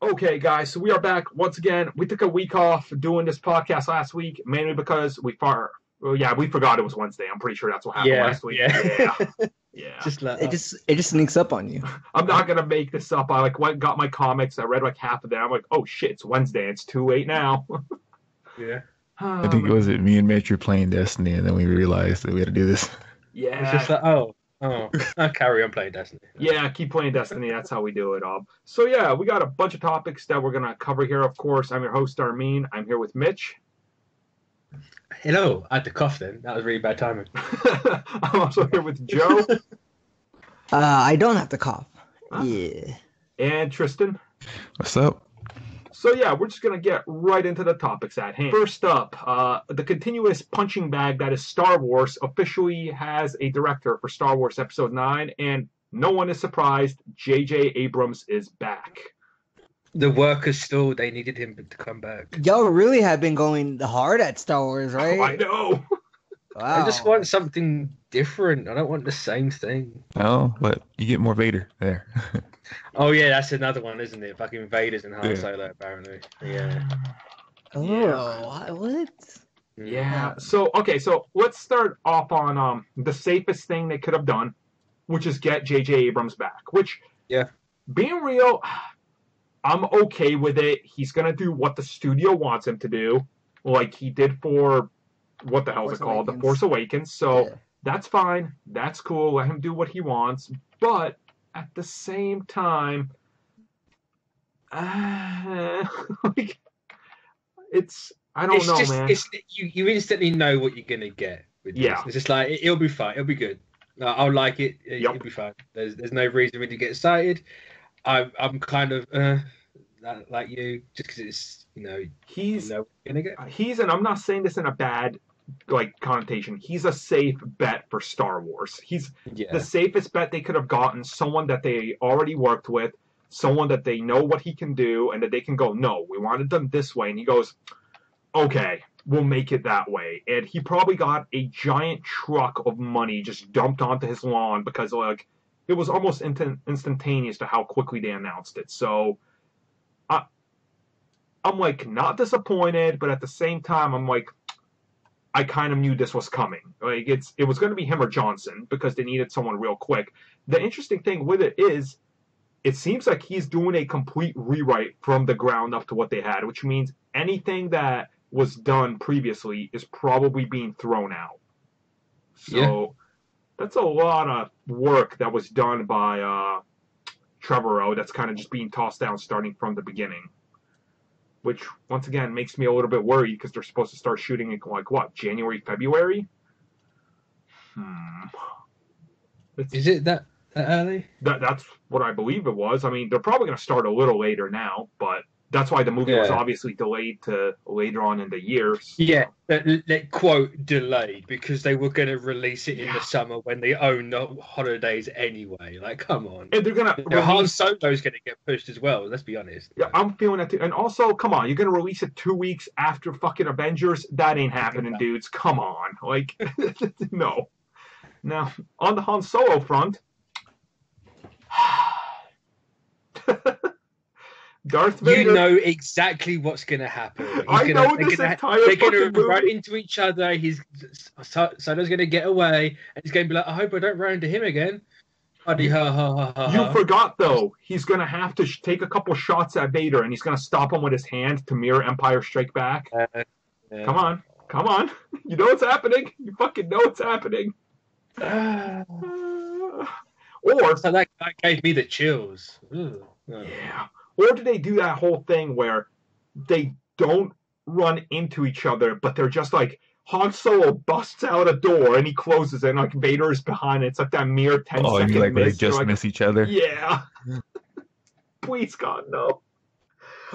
Okay, guys, so we are back once again. We took a week off doing this podcast last week, mainly because we forgot it was Wednesday. I'm pretty sure that's what happened Yeah, last week. yeah. Yeah, yeah. Just like It just sneaks up on you. I'm not gonna make this up. I got my comics. I read like half of them. I'm like, oh shit, it's Wednesday. It's too late now. yeah. I think it was me and Mitch were playing Destiny, and then we realized that we had to do this. It's just Yeah, like I'll carry on playing Destiny. yeah. Keep playing Destiny. That's how we do it. So yeah, we got a bunch of topics that we're gonna cover here. Of course, I'm your host Armin. I'm here with Mitch. Hello, I had to cough then. That was really bad timing. I'm also here with Joe I don't have to cough. Huh? Yeah. and Tristan. What's up? So yeah, we're just gonna get right into the topics at hand. First up, the continuous punching bag that is Star Wars officially has a director for Star Wars Episode 9, and no one is surprised. J.J. Abrams is back. The workers still they needed him to come back. Y'all really have been going hard at Star Wars, Oh, I right? know. Wow. I just want something different. I don't want the same thing. Oh, but you get more Vader there. Oh yeah, that's another one, isn't it? Fucking Vader's and Han Yeah. Solo apparently. Yeah. Oh, what? Yeah. So let's start off on the safest thing they could have done, which is get J.J. Abrams back. Which, Yeah. being real, I'm okay with it. He's gonna do what the studio wants him to do, like he did for what the hell is it Force called, The Awakens. Force Awakens. So Yeah. that's fine. That's cool. Let him do what he wants. But at the same time, like, I don't know, man. You instantly know what you're gonna get with Yeah. this. It's just like it'll be fine. It'll be good. I'll like it. Yep. It'll be fine. There's no reason for me to get excited. I'm kind of like you, just because it's you He's know what you're gonna get. and I'm not saying this in a bad connotation. He's a safe bet for Star Wars. He's Yeah. the safest bet they could have gotten. Someone that they already worked with, someone that they know what he can do, and that they can go, no, we wanted them this way, and he goes, okay, we'll make it that way. And he probably got a giant truck of money just dumped onto his lawn because it was almost instantaneous to how quickly they announced it. So I'm not disappointed, but at the same time I'm I kind of knew this was coming. It was going to be him or Johnson because they needed someone real quick. The interesting thing with it is, it seems like he's doing a complete rewrite from the ground up to what they had, which means anything that was done previously is probably being thrown out. So that's a lot of work that was done by Trevorrow that's kind of just being tossed down starting from the beginning. Which, once again, makes me a little bit worried because they're supposed to start shooting in, January, February? Is it that early? That's what I believe it was. I mean, they're probably going to start a little later now, but that's why the movie was Yeah. obviously delayed to later on in the year. Yeah, quote delayed because they were going to release it in the summer when they own the holidays anyway. Like, come on. And they're going to Han release... Solo's going to get pushed as well. Let's be honest. Yeah, I'm feeling that too. And also, come on, you're going to release it 2 weeks after fucking Avengers? That ain't happening, dudes. Come on. No. Now, on the Han Solo front... Darth Vader. You know exactly what's going to happen. I know this entire They're going fucking to run movie. into each other. Solo's going to get away, and he's going to be like, "I hope I don't run into him again." Buddy, ha ha ha ha. You forgot, though. He's going to have to take a couple shots at Vader, and he's going to stop him with his hand to mirror Empire Strike Back. Yeah. Come on. Come on. You know what's happening. You fucking know what's happening. Or... So that gave me the chills. Ooh. Yeah. Or do they do that whole thing where they don't run into each other, but they're just Han Solo busts out a door and he closes it, and Vader is behind it. It's like that mere 10 Oh, and second you where they miss. You're just miss each other? Yeah. Please, God, no.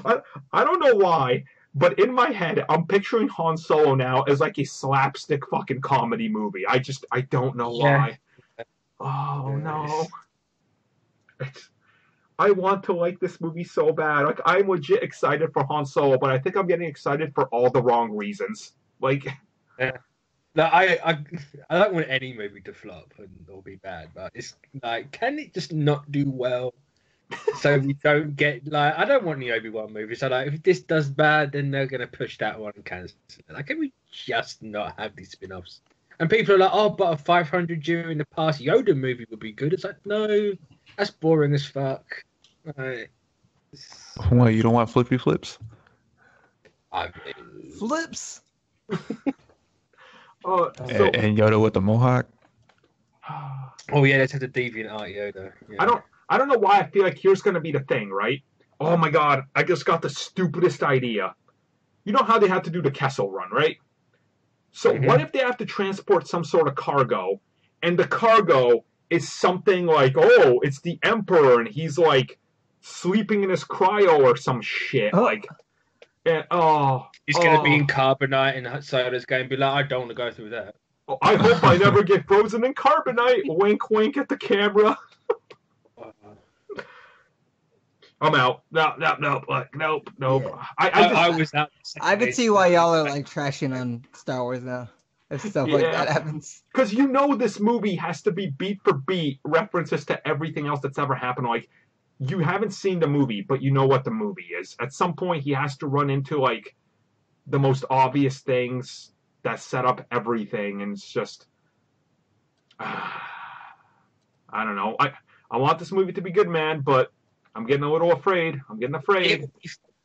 I don't know why, but in my head, I'm picturing Han Solo now as a slapstick fucking comedy movie. I don't know why. Oh, no. I want to like this movie so bad. I'm legit excited for Han Solo, but I think I'm getting excited for all the wrong reasons. Yeah. No, I don't want any movie to flop or be bad, but it's can it just not do well? So we don't get like I don't want the Obi-Wan movie. So like if this does bad, then they're gonna push that one and cancel it. Like, can we just not have these spin-offs? And people are like, oh, but a 500 year in the past Yoda movie would be good. It's like, no, that's boring as fuck. Like, What, you don't want flippy flips? Flips. And Yoda with the mohawk? Oh yeah, let's have the deviant art Yoda. Yeah. I don't know why I feel like here's going to be the thing, right? Oh my god, I just got the stupidest idea. You know how they have to do the Kessel Run, right? So what if they have to transport some sort of cargo, and the cargo is something like, oh, it's the Emperor, and he's like sleeping in his cryo or some shit, like, and he's gonna be in carbonite, and Soda's going to be like, I don't want to go through that. Oh, I hope I never get frozen in carbonite. Wink, wink at the camera. I'm out. Nope. Yeah. I was out. I could see why y'all are like trashing on Star Wars now. If stuff like that happens. Because you know this movie has to be beat for beat references to everything else that's ever happened. Like, you haven't seen the movie, but you know what the movie is. At some point, he has to run into, like, the most obvious things that set up everything. And it's just... I don't know. I want this movie to be good, man, but... I'm getting a little afraid. It will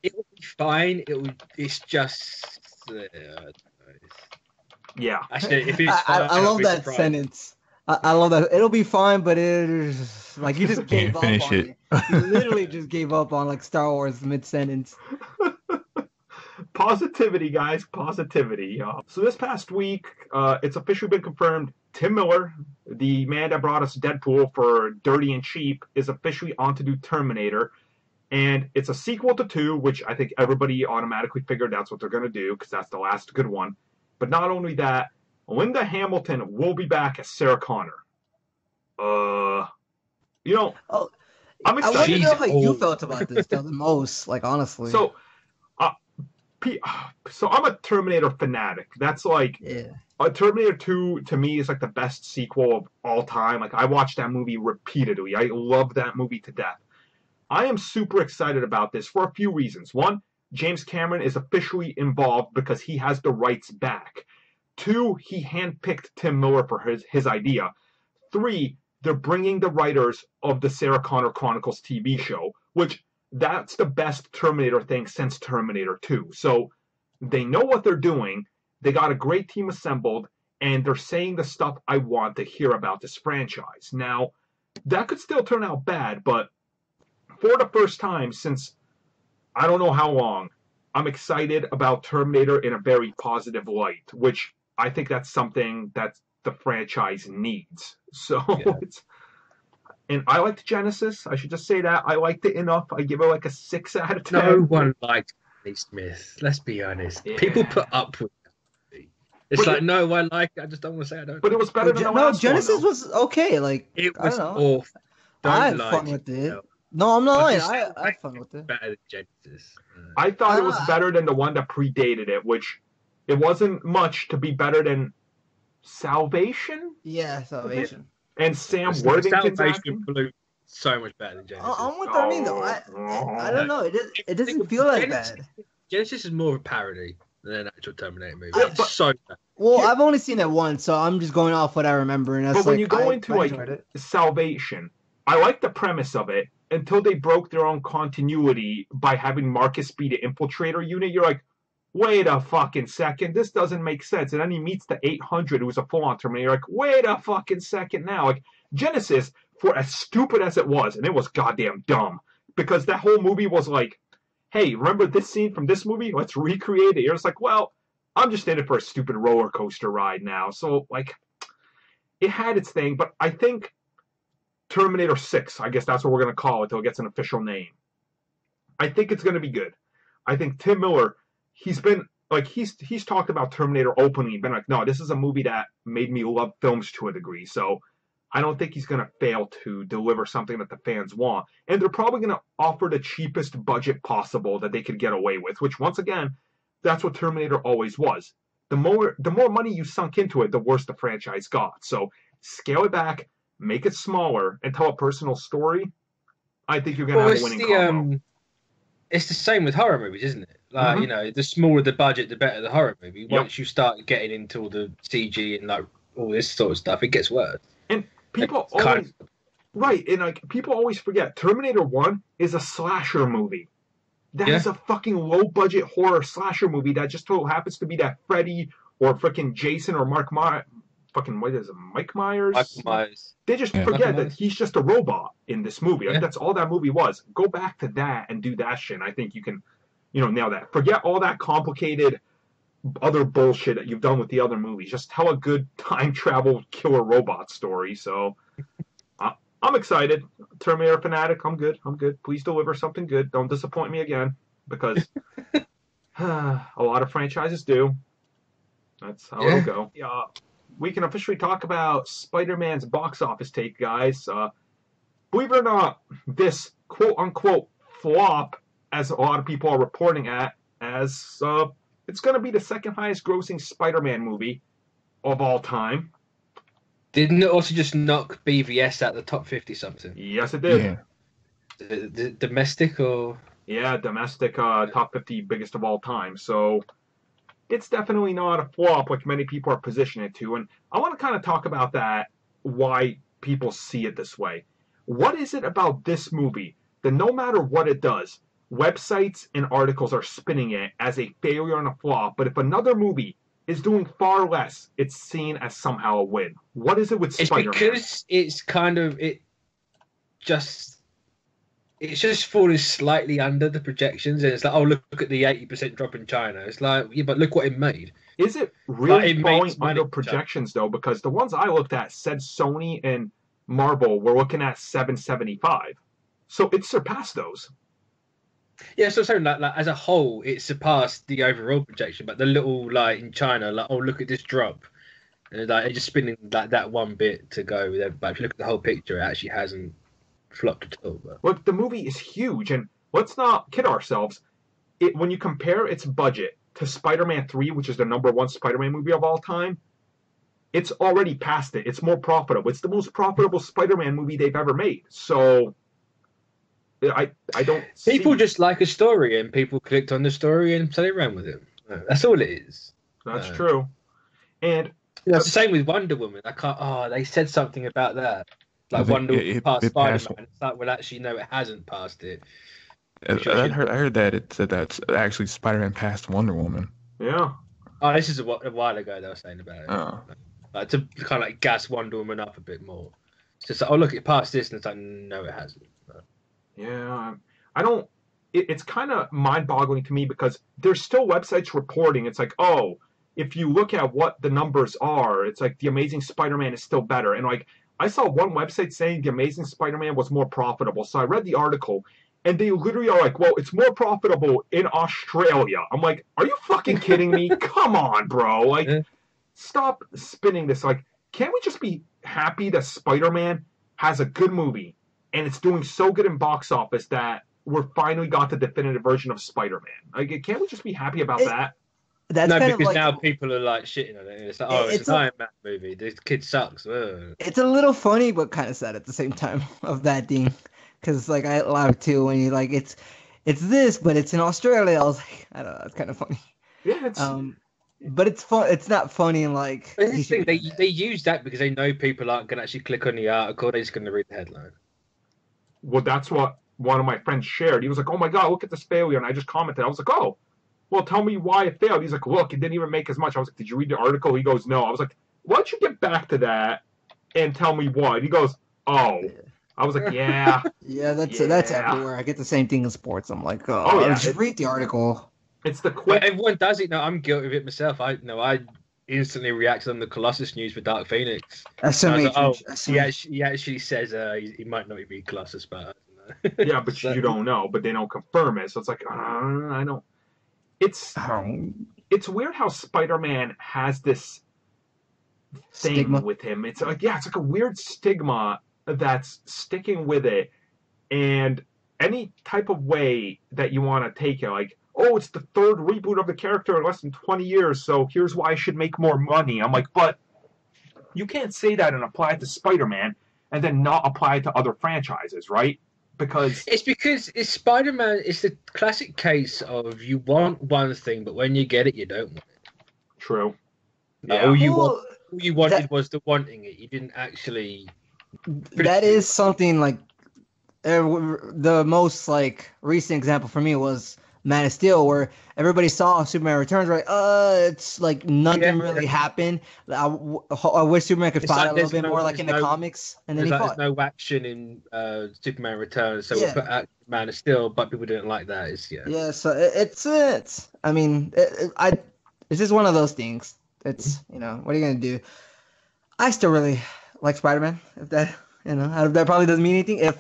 be fine. It's just. Yeah. Actually, if it's fine, I love that sentence. I love that. It'll be fine, but it is like you just gave up on it. You literally just gave up on like Star Wars mid-sentence. Positivity, guys. Positivity. So this past week, it's officially been confirmed. Tim Miller, the man that brought us Deadpool for Dirty and Cheap, is officially on to do Terminator. And it's a sequel to 2, which I think everybody automatically figured that's what they're going to do, because that's the last good one. But not only that, Linda Hamilton will be back as Sarah Connor. I'm excited. I want to know how you felt about this the most, like, honestly. So I'm a Terminator fanatic. That's like... Yeah. Terminator 2, to me, is like the best sequel of all time. Like, I watched that movie repeatedly. I love that movie to death. I am super excited about this for a few reasons. One, James Cameron is officially involved because he has the rights back. 2, he handpicked Tim Miller for his idea. 3, they're bringing the writers of the Sarah Connor Chronicles TV show, which that's the best Terminator thing since Terminator 2. So they know what they're doing. They got a great team assembled, and they're saying the stuff I want to hear about this franchise. Now, that could still turn out bad, but for the first time since I don't know how long, I'm excited about Terminator in a very positive light, which I think that's something that the franchise needs. So, and I liked Genesis. I should just say that. I liked it enough. I give it like a 6 out of 10. No one liked Lee Smith. Let's be honest. Yeah. People put up with that. It's like, no, I like it. I just don't want to say I don't. But it was better than the last Genesis one, was okay. Like, it was awful. I had fun with it. No, I'm not lying. I had fun with it. Better than Genesis. I thought it was better than the one that predated it, which it wasn't much to be better than Salvation. Yeah, Salvation. And Sam Worthington's acting. Blew so much better than Genesis. I'm with Darlene though. I don't know. It doesn't feel that bad. Genesis is more of a parody than an actual Terminator movie. It's so bad. Well, I've only seen it once, so I'm just going off what I remember. And that's but when you go into like Salvation, I like the premise of it until they broke their own continuity by having Marcus be the infiltrator unit. You're like, wait a fucking second, this doesn't make sense. And then he meets the 800, who's a full-on Terminator. You're like, wait a fucking second now. Like, Genesis, for as stupid as it was, and it was goddamn dumb, because that whole movie was like, hey, remember this scene from this movie? Let's recreate it. You're just like, well, I'm just in it for a stupid roller coaster ride now. So, like, it had its thing, but I think Terminator 6, I guess that's what we're going to call it until it gets an official name. I think it's going to be good. I think Tim Miller, he's been, like, he's talked about Terminator openly, been like, no, this is a movie that made me love films to a degree, so I don't think he's going to fail to deliver something that the fans want. And they're probably going to offer the cheapest budget possible that they could get away with, which, once again, that's what Terminator always was. The more money you sunk into it, the worse the franchise got. So scale it back, make it smaller, and tell a personal story. I think you're going to have a winning combo. It's the same with horror movies, isn't it? Like, Mhm. you know, the smaller the budget, the better the horror movie. Yep. Once you start getting into all the CG and like all this sort of stuff, it gets worse. And people It's kind always right, and like people always forget Terminator 1 is a slasher movie. That is a fucking low budget horror slasher movie that just so happens to be that Freddy or freaking Jason or Mark Myers. Fucking what is it, Mike Myers? Michael Myers. They just Yeah. forget Michael that Myers. he's just a robot in this movie. Like Yeah. that's all that movie was. Go back to that and do that shit. And I think you can, nail that. Forget all that complicated other bullshit that you've done with the other movies. Just tell a good time travel killer robot story. So I'm excited. Terminator fanatic. I'm good. Please deliver something good. Don't disappoint me again, because a lot of franchises do. That's how it'll go. We can officially talk about Spider-Man's box office take, guys. Believe it or not, this quote-unquote flop, as a lot of people are reporting as it's going to be the second highest grossing Spider-Man movie of all time. Didn't it also just knock BVS out the top 50 something? Yes, it did. Yeah. The domestic or? Yeah, domestic top 50 biggest of all time. So it's definitely not a flop like many people are positioning it to. And I want to kind of talk about that, why people see it this way. What is it about this movie that no matter what it does, websites and articles are spinning it as a failure and a flop, but if another movie is doing far less, it's seen as somehow a win? What is it with Spider-Man? It's because it's kind of it's just falling slightly under the projections, and it's like, oh, look at the 80% drop in China. It's like, yeah, but look what it made. Is it really it falling makes money under projections though? Because the ones I looked at said Sony and Marvel were looking at 775, so it surpassed those. Yeah, so like as a whole, it surpassed the overall projection, but the little like in China, like, oh, look at this drop, and like it's just spinning like that one bit to go with it. But if you look at the whole picture, it actually hasn't flopped at all. But Look, the movie is huge, and let's not kid ourselves. When you compare its budget to Spider-Man 3, which is the #1 Spider-Man movie of all time, it's already past it. It's more profitable. It's the most profitable Spider-Man movie they've ever made. So I don't people see... just like a story, and people clicked on the story, and so they ran with it. That's all it is. That's true. And it's the same with Wonder Woman. They said something about that. Like Wonder Woman passed Spider-Man. It's like, well, actually, no, it hasn't passed it. I heard that it said that's actually Spider-Man passed Wonder Woman. Yeah. Oh, this is a while ago they were saying about it. Oh. Like, to kind of like gas Wonder Woman up a bit more. It's just like, oh, look, it passed this, and it's like, no, it hasn't. Yeah, I don't... It's kind of mind-boggling to me because there's still websites reporting. It's like, oh, if you look at what the numbers are, it's like The Amazing Spider-Man is still better. And like, I saw one website saying The Amazing Spider-Man was more profitable. So I read the article, and they literally are like, well, it's more profitable in Australia. I'm like, are you fucking kidding me? Come on, bro. Like, stop spinning this. Like, can't we just be happy that Spider-Man has a good movie and it's doing so good in box office that we're finally got the definitive version of Spider-Man? Like, can't we just be happy about that? That's no, kind of because like, now people are like shitting on it. It's like, oh, it's an Iron Man movie. This kid sucks. Ugh. It's a little funny, but kind of sad at the same time of that thing. Because like I laughed too when you like it's this, but it's in Australia. I was like, I don't know, it's kind of funny. Yeah, it's but it's fun. It's not funny and like. But this thing, they use that because they know people aren't going to actually click on the article. They're just going to read the headline. Well, that's what one of my friends shared. He was like, oh my God, look at this failure. And I just commented. I was like, oh, well, tell me why it failed. He's like, look, it didn't even make as much. I was like, did you read the article? He goes, no. I was like, why don't you get back to that and tell me what? He goes, oh. I was like, yeah. Yeah, that's everywhere. I get the same thing in sports. I'm like, just read the article. It's the quick. But everyone does it now. I'm guilty of it myself. I instantly reacted on the Colossus news for Dark Phoenix. He actually says he might not be Colossus, but yeah, but you don't know. But they don't confirm it, so it's like I don't. It's weird how Spider-Man has this thing stigma with him. It's like it's like a weird stigma that's sticking with it, and any type of way that you want to take it, like, oh, it's the third reboot of the character in less than 20 years, so here's why I should make more money. I'm like, but you can't say that and apply it to Spider-Man and then not apply it to other franchises, right? because It's because it's Spider-Man. It's the classic case of you want one thing, but when you get it, you don't want it. true. Like, Yeah. all you wanted was the wanting it. You didn't actually. That is something like the most like recent example for me was Man of Steel, where everybody saw Superman Returns, right? It's like nothing really happened. I wish Superman could fight a little bit more like in the comics, and then he fought. There's no action in Superman Returns, so we'll put out Man of Steel, but people didn't like that. Yeah, so it's. I mean, it's just one of those things. It's what are you gonna do? I still really like Spider-Man. If that that probably doesn't mean anything. If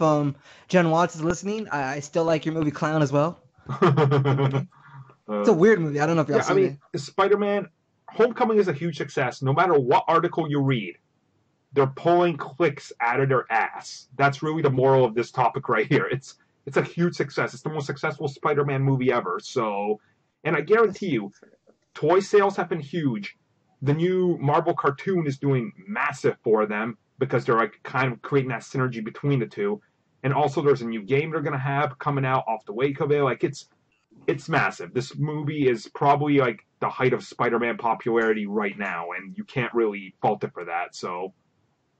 Jen Watts is listening, I still like your movie Clown as well. It's a weird movie. I don't know if y'all seen it. Spider-Man Homecoming is a huge success. No matter what article you read, they're pulling clicks out of their ass. That's really the moral of this topic right here. It's a huge success. It's the most successful Spider-Man movie ever. So, and I guarantee you, toy sales have been huge. The new Marvel cartoon is doing massive for them because they're like kind of creating that synergy between the two. And also there's a new game they're going to have coming out off the wake of it. Like it's massive. This movie is probably like the height of Spider-Man popularity right now, and you can't really fault it for that. So,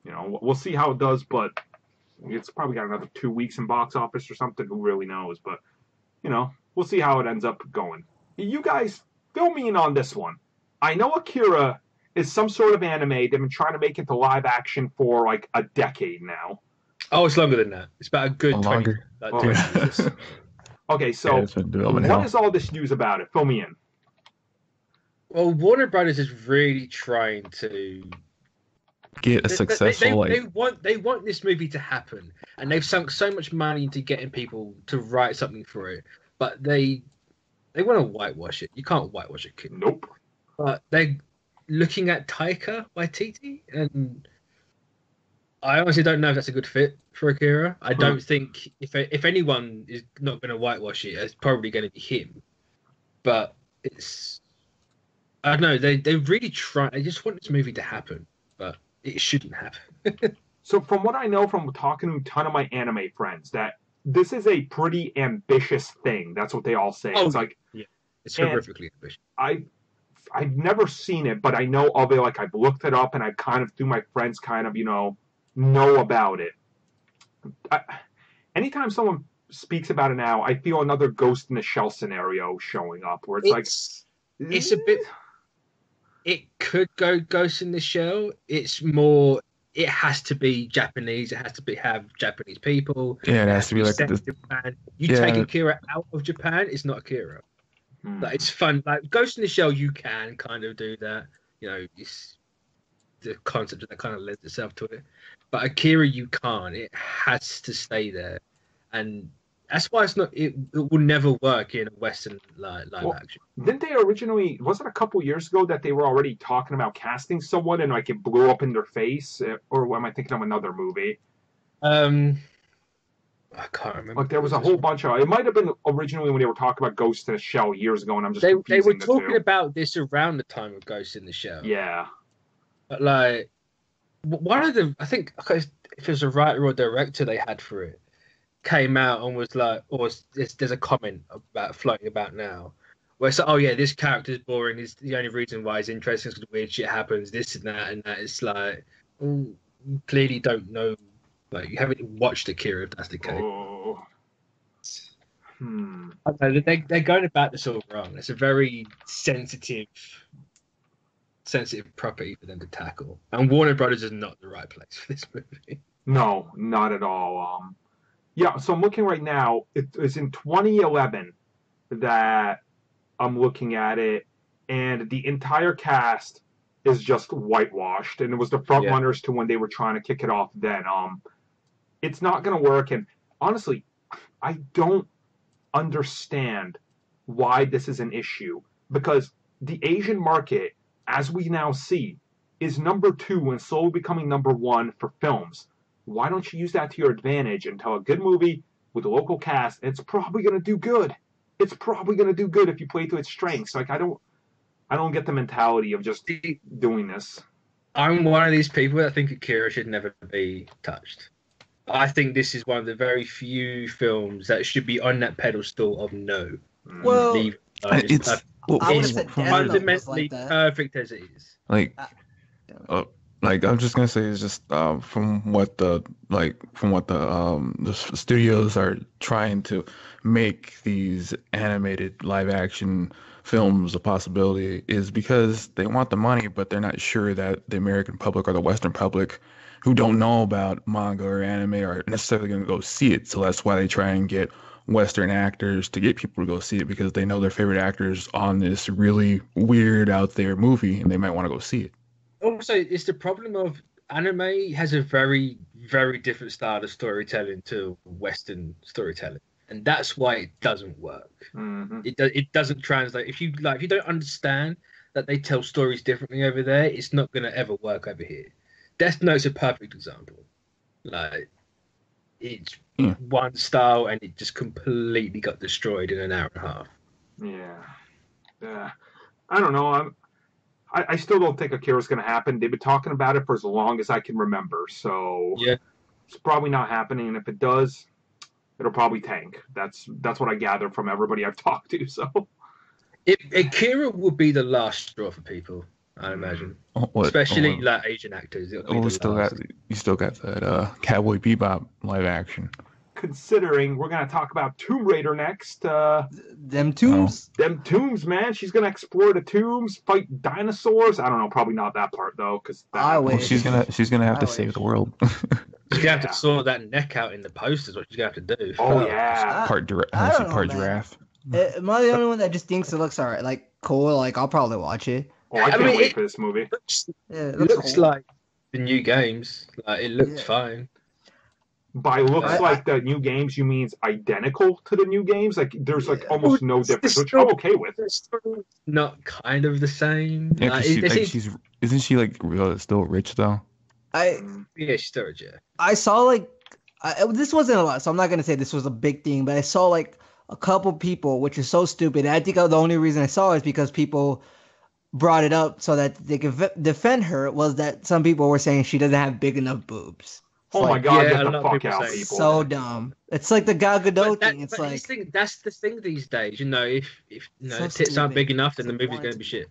we'll see how it does, but it's probably got another 2 weeks in box office or something. Who really knows? But, we'll see how it ends up going. You guys, fill me in on this one. I know Akira is some sort of anime. They've been trying to make it to live action for like a decade now. Oh, it's longer than that. It's about a good 20 years. Okay, so what is all this news about it? Fill me in. Well, Warner Brothers is really trying to get a successful. They want this movie to happen, and they've sunk so much money into getting people to write something for it. But they want to whitewash it. You can't whitewash it. Nope. But they're looking at Taika Waititi, and I honestly don't know if that's a good fit for Akira. I don't think if anyone is not going to whitewash it, it's probably going to be him. But I don't know. They really try. They just want this movie to happen, but it shouldn't happen. So from what I know from talking to a ton of my anime friends, that this is a pretty ambitious thing. That's what they all say. It's like it's horrifically ambitious. I've never seen it, but I know of it. Like I've looked it up, and I kind of through my friends kind of know about it. Anytime someone speaks about it now, I feel another Ghost in the Shell scenario showing up, where it's a bit. It could go Ghost in the Shell. It's more. It has to be Japanese. It has to have Japanese people. Yeah, it has to be like Japan. Take Akira out of Japan, it's not Akira. Like it's fun. Like Ghost in the Shell, you can kind of do that. It's the concept that kind of lends itself to it. But Akira, you can't. It has to stay there, and that's why it's not. It will never work in a Western live action. Didn't they originally? Was it a couple years ago that they were already talking about casting someone and like it blew up in their face? Or am I thinking of another movie? I can't remember. Like there was a whole bunch of. It might have been originally when they were talking about Ghost in the Shell years ago, and I'm just they were talking about this around the time of Ghost in the Shell. Yeah, but like one of them, I think if it was a writer or director they had for it, came out and was like, there's a comment about floating about now, where it's like, oh yeah, this character's boring. Is the only reason why it's interesting is because weird shit happens, this and that and that. It's like, you clearly don't know. Like you haven't watched Akira, if that's the case. Oh. They're going about this all wrong. It's a very sensitive property for them to tackle, and Warner Brothers is not the right place for this movie. No, not at all. So I'm looking right now. It was in 2011 that I'm looking at it, and the entire cast is just whitewashed, and it was the front runners to when they were trying to kick it off. Then, it's not going to work, and honestly, I don't understand why this is an issue, because the Asian market, as we now see, is number 2 and slowly becoming number 1 for films. Why don't you use that to your advantage and tell a good movie with a local cast? It's probably going to do good. It's probably going to do good if you play to its strengths. Like I don't get the mentality of just doing this. I'm one of these people that think Akira should never be touched. I think this is one of the very few films that should be on that pedestal of no. Well, Leave It's well, I would have it's said Death Note was fundamentally like that. perfect as it is. like I'm just gonna say it's just from what the studios are trying to make these animated live action films a possibility is because they want the money, but they're not sure that the American public or the Western public who don't know about manga or anime are necessarily going to go see it. So that's why they try and get Western actors to get people to go see it because they know their favorite actors on this really weird out there movie and they might want to go see it. Also, it's the problem of anime has a very, very different style of storytelling to Western storytelling, and that's why it doesn't work. Mm-hmm. It doesn't translate. If you don't understand that they tell stories differently over there, it's not gonna ever work over here. Death Note's a perfect example. Like, it's one style, and it just completely got destroyed in an hour and a half. Yeah. I don't know. I still don't think Akira's going to happen. They've been talking about it for as long as I can remember, so yeah, it's probably not happening. And if it does, it'll probably tank. That's what I gather from everybody I've talked to. So, Akira would be the last straw for people, I imagine, especially like Asian actors. You still got that Cowboy Bebop live action. Considering we're going to talk about Tomb Raider next. Them tombs? Them tombs, man. She's going to explore the tombs, fight dinosaurs. I don't know, probably not that part, though. She's gonna have to save the world. She's going to have to sort that neck out in the post is what she's going to have to do. Oh, yeah. Part giraffe. Am I the only one that just thinks it looks alright? Like, cool, like, I'll probably watch it. Oh, I can't wait for this movie. It looks cool. Like the new games. Like, it looks fine. By looks like the new games, you means identical to the new games? Like, there's like almost no difference, which I'm okay with. Not kind of the same. Yeah, isn't she like still rich though? Yeah, she's still rich. Yeah. I saw like this wasn't a lot, so I'm not gonna say this was a big thing, but I saw like a couple people, which is so stupid. And I think the only reason I saw it is because people brought it up so that they could defend her. Was that some people were saying she doesn't have big enough boobs? Oh my god, get the fuck out, people. So dumb. It's like the Gal Gadot thing. It's like that's the thing these days. You know, if the tits aren't big enough, then the movie's gonna be shit.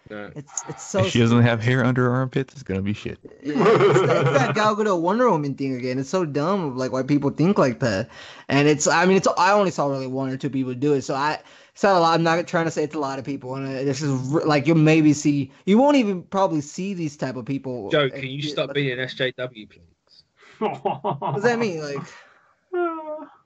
No. It's so. If she doesn't have hair under her armpits, it's gonna be shit. It's that Gal Gadot Wonder Woman thing again. It's so dumb, like why people think like that. And I only saw really one or two people do it, so it's not a lot. I'm not trying to say it's a lot of people, and this is like you won't even probably see these type of people. Joe, can you stop being an SJW, please? What does that mean? Like,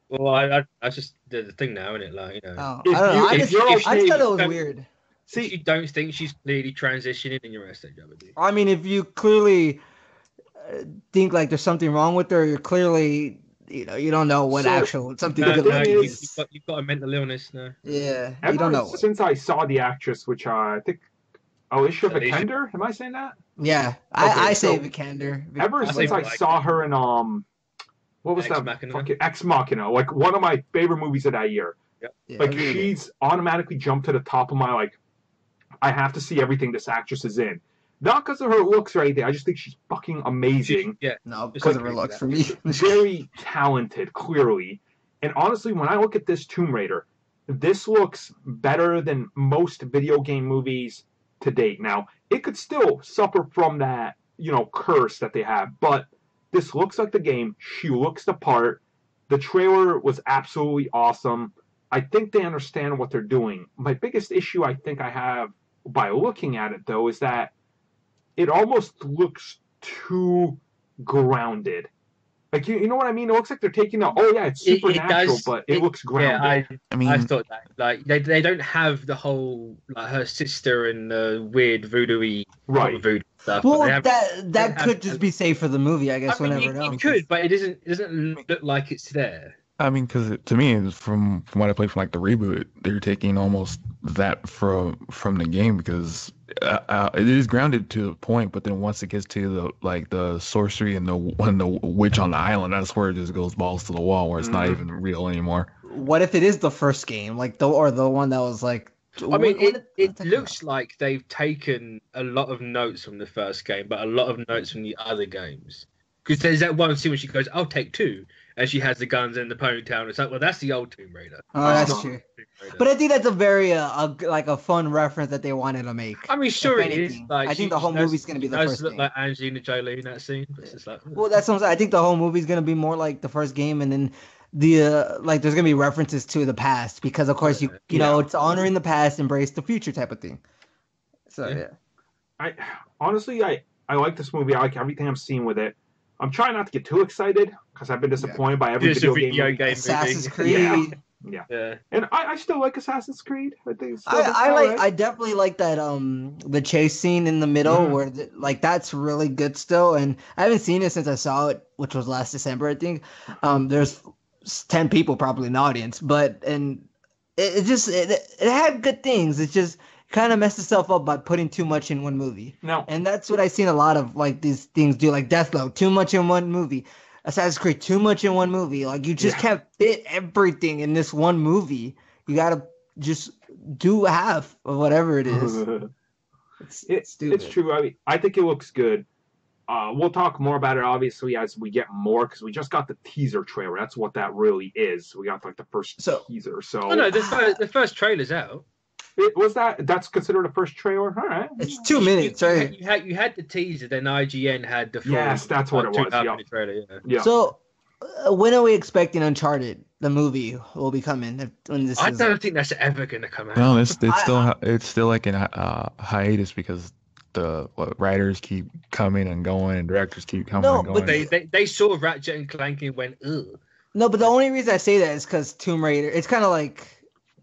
well, I just the thing now, isn't it? Like, you know, I don't know. I just thought it was weird. See, if you don't think she's clearly transitioning in your SJW. I mean, if you clearly think like there's something wrong with her, you're clearly, you don't know what something is. You've got a mental illness now. Yeah, you don't know. Since I saw the actress, which I think. Alicia Vikander? Am I saying that? Yeah, I say Vikander. Ever since I saw her in what was Ex that? Machina. Ex Machina, like one of my favorite movies of that year. Yep. Yeah, like she's automatically jumped to the top of my like. I have to see everything this actress is in, not because of her looks or anything. I just think she's fucking amazing. No, because of her looks for me. Very talented, clearly, and honestly, when I look at this Tomb Raider, this looks better than most video game movies to date. Now, it could still suffer from that, curse that they have, but this looks like the game. She looks the part. The trailer was absolutely awesome. I think they understand what they're doing. My biggest issue I think I have by looking at it, though, is that it almost looks too grounded. Like, you know what I mean? It looks like they're taking it's supernatural, but it looks grounded. Yeah, I thought that. Like, they don't have the whole, like, her sister and the weird voodoo-y voodoo stuff. Well, that could just be safe for the movie, I guess, whenever it could, but it doesn't look like it's there. I mean, because to me, from what I played from like the reboot, they're taking almost that from the game because it is grounded to a point, but then once it gets to the sorcery and the witch on the island, that's where it just goes balls to the wall, where it's not even real anymore. What if it is the first game, like the one that was like? I mean, it looks like they've taken a lot of notes from the first game, but a lot of notes from the other games. Because there's that one scene where she goes, "I'll take two," and she has the guns and the ponytail. And it's like, well, that's the old Tomb Raider. Oh, that's true. But I think that's a very like a fun reference that they wanted to make. I mean, sure it is. Like, I think the whole movie's gonna be the first look game. like Angelina Jolie in that scene. But it's just like, well, that's what I'm saying. I think the whole movie's gonna be more like the first game, and then the like there's gonna be references to the past because of course you know it's honoring the past, embrace the future type of thing. So yeah. I honestly I like this movie. I like everything I'm seeing with it. I'm trying not to get too excited because I've been disappointed by every video game Assassin's Creed. Yeah. And I still like Assassin's Creed. I think I definitely like that the chase scene in the middle where like that's really good still, and I haven't seen it since I saw it, which was last December I think. There's 10 people probably in the audience, but it had good things. It just kind of messed itself up by putting too much in one movie. No. And that's what I've seen a lot of like these things do, like Deathloop, too much in one movie. Assassin's Creed, too much in one movie. Like you just can't fit everything in this one movie. You gotta just do half of whatever it is. It's stupid. It's true. I mean, I think it looks good. We'll talk more about it obviously as we get more because we just got the teaser trailer. That's what that really is. We got like the first teaser. So no, the first trailer's out. That's considered a first trailer? All right. It's 2 minutes, right? You had the teaser, then IGN had the full. Yes, that's what it was. Trailer, yeah. So, when are we expecting Uncharted, the movie, will be coming? I don't think that's ever going to come out. No, it's still like in hiatus because the writers keep coming and going and directors keep coming and going. But they saw Ratchet and Clank and went, ugh. No, but the only reason I say that is because Tomb Raider. It's kind of like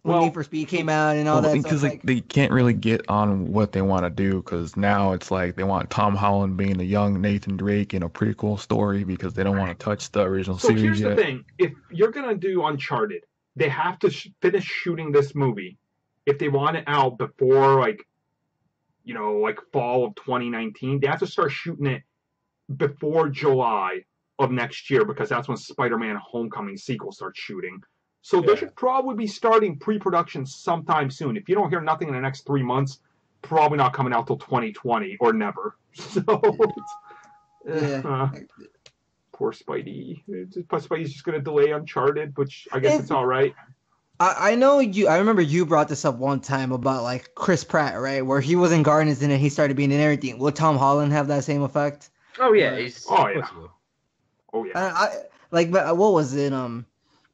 when Need for Speed came out and all that. Because they can't really get on what they want to do because now it's like they want Tom Holland being the young Nathan Drake in a pretty cool story because they don't want to touch the original series yet. So here's the thing. If you're going to do Uncharted, they have to finish shooting this movie if they want it out before like fall of 2019. They have to start shooting it before July of next year because that's when Spider-Man Homecoming sequel starts shooting. So they should probably be starting pre-production sometime soon. If you don't hear nothing in the next 3 months, probably not coming out till 2020 or never. So, poor Spidey. Spidey's just going to delay Uncharted, which I guess it's all right. I know you. I remember you brought this up one time about like Chris Pratt, right? Where he was in Guardians and then he started being in everything. Will Tom Holland have that same effect? Oh yeah, what was it?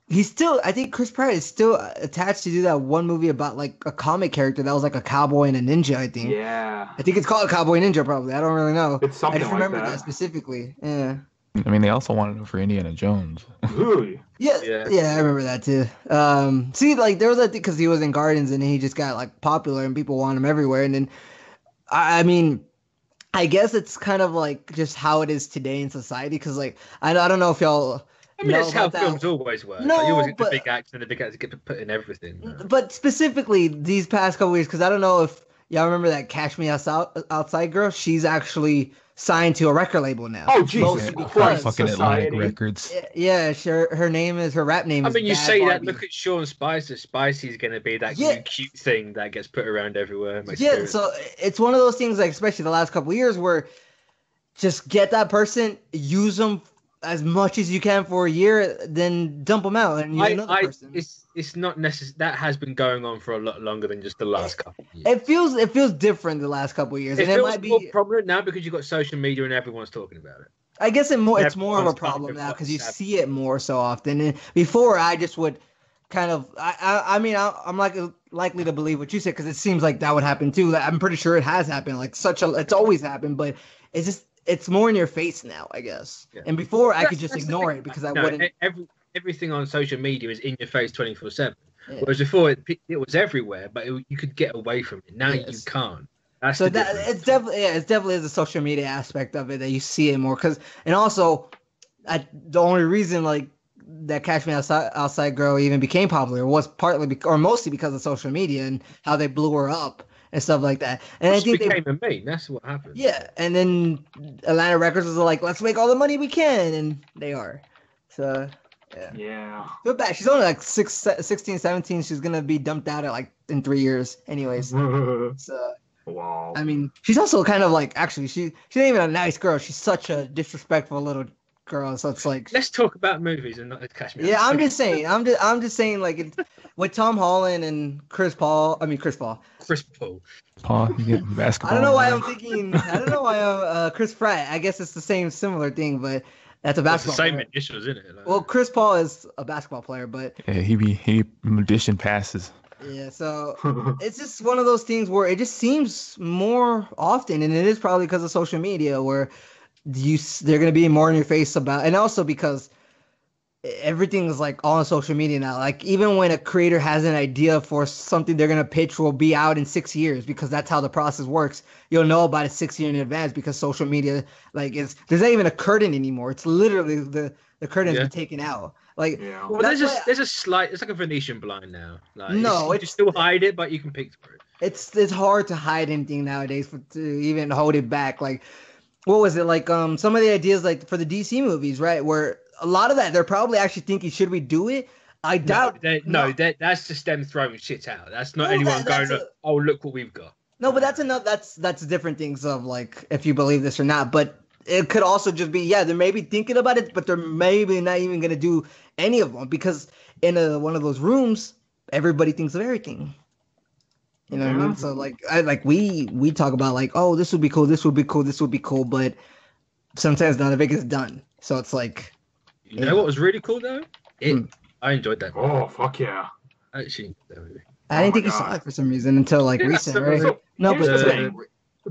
He's still. I think Chris Pratt is still attached to do that one movie about like a comic character that was like a cowboy and a ninja. I think. Yeah. I think it's called Cowboy Ninja. Probably. I don't really know. It's something I just remember like that specifically. Yeah. I mean, they also wanted it for Indiana Jones. Really? Yeah, I remember that too. See, like there was that thing because he was in Guardians and he just got like popular and people want him everywhere. And then, I mean, I guess it's kind of like just how it is today in society. Because like I don't know if y'all. I mean, that's how films always work. No, like, you always get the big actor and the big actor get put in everything. But specifically these past couple years, because I don't know if y'all remember that Catch Me Outside girl. She's actually signed to a record label now. Oh, Jesus Christ. Fucking Atlantic Records. Yeah, her name is, her rap name is I mean, you Bad say Barbie. that, look at Sean Spicer. Spicy's going to be that cute thing that gets put around everywhere. So it's one of those things, like, especially the last couple of years, where just get that person, use them as much as you can for a year, then dump them out and use another person. It's not necessary. That has been going on for a lot longer than just the last couple of years. It feels different the last couple of years. It and feels it might more be prominent now because you've got social media and everyone's talking about it. I guess it's more of a problem now because you see it more so often. And before, I just would kind of, I'm likely to believe what you said because it seems like that would happen too. I'm pretty sure it has happened. Like it's always happened, but it's more in your face now, I guess. Yeah. And before, I could just ignore it because I wouldn't. Everything on social media is in your face 24/7. Yeah. Whereas before, it was everywhere, but you could get away from it. Now you can't. That's it's definitely the social media aspect of it that you see it more. And also, the only reason like that Catch Me Outside girl even became popular was partly or mostly because of social media and how they blew her up and stuff like that. And I think became a meme. That's what happened. Yeah, and then Atlantic Records was like, let's make all the money we can, and they are. So. Yeah. Feel bad. She's only like 16, 17. She's gonna be dumped out at like in 3 years, anyways. So, wow. I mean, she's also kind of like she ain't even a nice girl. She's such a disrespectful little girl. So it's like, Let's talk about movies and not catch me. yeah, Out. I'm just saying. I'm just saying, like, with Tom Holland and Chris Paul. I mean, Chris Paul. Chris Paul. Paul, you get basketball. I don't know why I'm thinking. I don't know why Chris Pratt. I guess it's the same similar thing, but that's a It's the basketball same player. initials, isn't it? Like, Well, Chris Paul is a basketball player, but Yeah, he magician passes. yeah. So it's just one of those things where it just seems more often, and it is probably because of social media, where they're gonna be more in your face about, and also because everything is like all on social media now. Like even when a creator has an idea for something they're gonna pitch will be out in 6 years, because that's how the process works. You'll know about it 6 years in advance because social media, like, there's not even a curtain anymore. It's literally the curtain's been taken out. Like, Yeah. well, there's a slight. It's like a Venetian blind now. Like, No, you still hide it, but you can peek through. it's hard to hide anything nowadays to even hold it back. Like, what was it like? Some of the ideas like for the DC movies, right? Where a lot of that they're probably actually thinking, should we do it? I doubt. That's just them throwing shit out. That's not No, anyone that's going, oh, look what we've got. No, but that's enough. That's different things of like if you believe this or not. But it could also just be, yeah, they're maybe thinking about it, but they're maybe not even gonna do any of them, because in one of those rooms, everybody thinks of everything. You know what I mean? So like we talk about like, oh, this would be cool, this would be cool, this would be cool, but sometimes none of it gets done. So it's like, you know what was really cool though? I enjoyed that. Oh, fuck yeah. Actually, that movie. I didn't think you God. saw it for some reason until like recent, right? So, No, here's but the thing.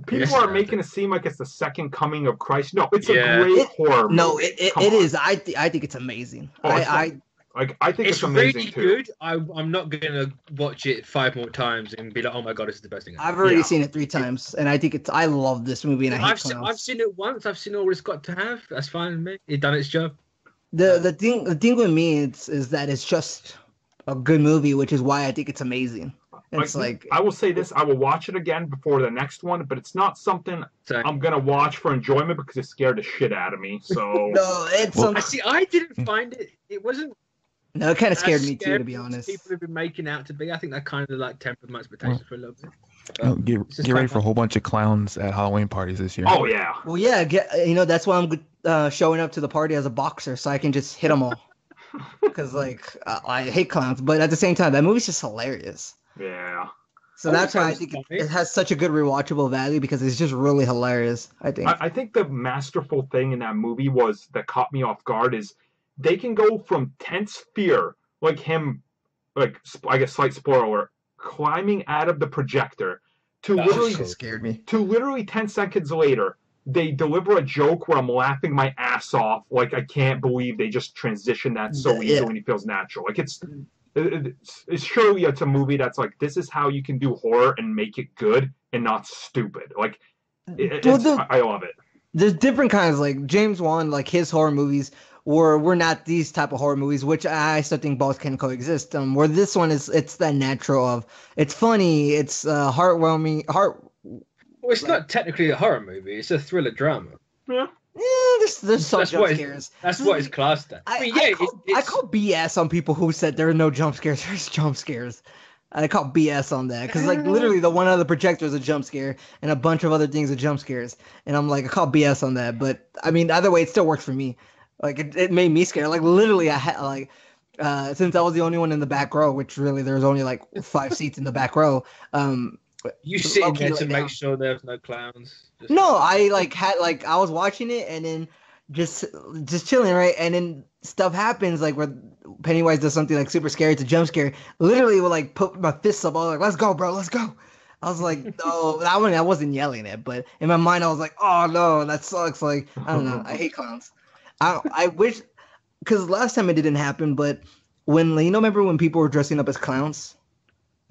People are making it seem like it's the second coming of Christ. No, it's a great horror movie. No, it is. I think it's amazing. Oh, I think it's amazing really too. good. I'm not gonna watch it 5 more times and be like, oh my god, this is the best thing ever. I've already seen it 3 times, and I think I love this movie, and I've seen it once. I've seen all it's got to have. That's fine with me. It done its job. The thing with me is that it's just a good movie, which is why I think it's amazing. It's like I will say this: I will watch it again before the next one, but it's not something I'm gonna watch for enjoyment because it scared the shit out of me. So no, it's I didn't find it. It wasn't. No, it kind of scared me too, to be honest. People have been making out to be. I think that kind of like tempered my expectations for a little bit. Get ready for a whole bunch of clowns at Halloween parties this year. Oh yeah. Well, yeah, that's why I'm showing up to the party as a boxer, so I can just hit them all. Because like I hate clowns, but at the same time, that movie's just hilarious. Yeah. So that's why I think it has such a good rewatchable value, because it's just really hilarious. I think. I think the masterful thing in that movie that caught me off guard is they can go from tense fear, like him, like I guess slight spoiler, climbing out of the projector, to literally scared me. To literally 10 seconds later, they deliver a joke where I'm laughing my ass off. Like I can't believe they just transitioned that so easily and it feels natural. Like it's surely it's a movie that's like, this is how you can do horror and make it good and not stupid. Like I love it. There's different kinds, like James Wan, like his horror movies were not these type of horror movies, which I still think both can coexist. Where this one it's that natural of, it's funny, it's heartwarming. Well, it's not technically a horror movie; it's a thriller drama. Yeah. Yeah, there's some jump scares. That's what it's classed as. I call BS on people who said there are no jump scares. There's jump scares. I call BS on that, because like literally the one out of the projector is a jump scare and a bunch of other things are jump scares, and I'm like, I call BS on that. But I mean, either way, it still works for me. Like it made me scared. Like literally, I had like since I was the only one in the back row, which really there was only like 5 seats in the back row. You sitting there to make sure there's no clowns? No, I like had like I was watching it and then just chilling, right? And then stuff happens like where Pennywise does something like super scary, it's a jump scare. Literally would like put my fists up, I was like, let's go, bro, let's go. I was like, no, I wasn't yelling it, but in my mind I was like, oh no, that sucks. Like, I don't know, I hate clowns. I wish, because last time it didn't happen, but remember when people were dressing up as clowns?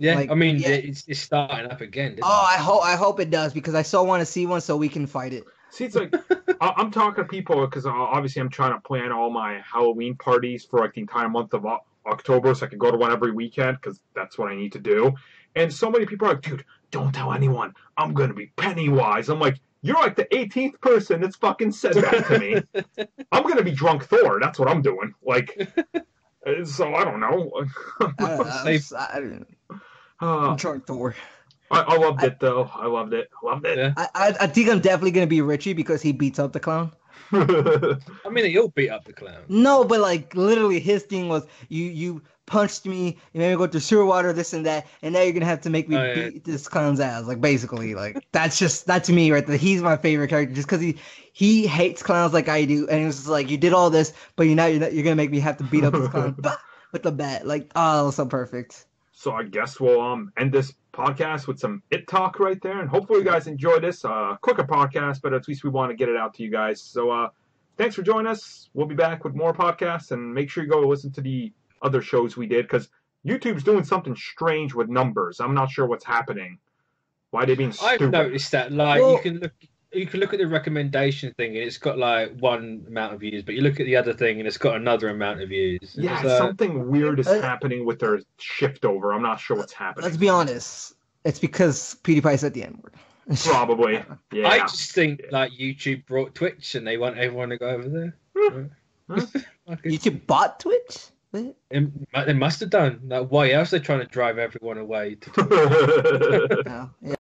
Yeah, like, I mean, it's starting up again. I hope it does, because I so want to see one so we can fight it. See, it's like I'm talking to people because obviously I'm trying to plan all my Halloween parties for like the entire month of October, so I can go to one every weekend because that's what I need to do. And so many people are like, dude, don't tell anyone. I'm gonna be Pennywise. I'm like, you're like the 18th person that's fucking said that to me. I'm gonna be drunk Thor. That's what I'm doing. Like, so I don't know. I'm drunk Thor. I loved it though. I loved it. Yeah. I think I'm definitely gonna be Richie because he beats up the clown. I mean, they all beat up the clown. No, but like literally his thing was you punched me, you made me go through sewer water, this and that, and now you're gonna have to make me beat this clown's ass. Like basically, like that's to me right there. He's my favorite character just because he hates clowns like I do, and it was just like you did all this, but you're gonna make me have to beat up this clown with the bat. Like oh, so perfect. So I guess we'll end this podcast with some It Talk right there, and hopefully you guys enjoy this quicker podcast, but at least we want to get it out to you guys. So thanks for joining us. We'll be back with more podcasts, and make sure you go listen to the other shows we did, because YouTube's doing something strange with numbers. I'm not sure what's happening. Why are they being stupid? I've noticed that, like, you can look at the recommendation thing, and it's got like one amount of views, but you look at the other thing, and it's got another amount of views. Yeah, something weird is happening with their shift over. I'm not sure what's happening. Let's be honest. It's because PewDiePie said the N-word. Probably. Yeah. I just think like YouTube brought Twitch, and they want everyone to go over there. YouTube bought Twitch? They must have done. Like, why else are they trying to drive everyone away to Twitch? Yeah.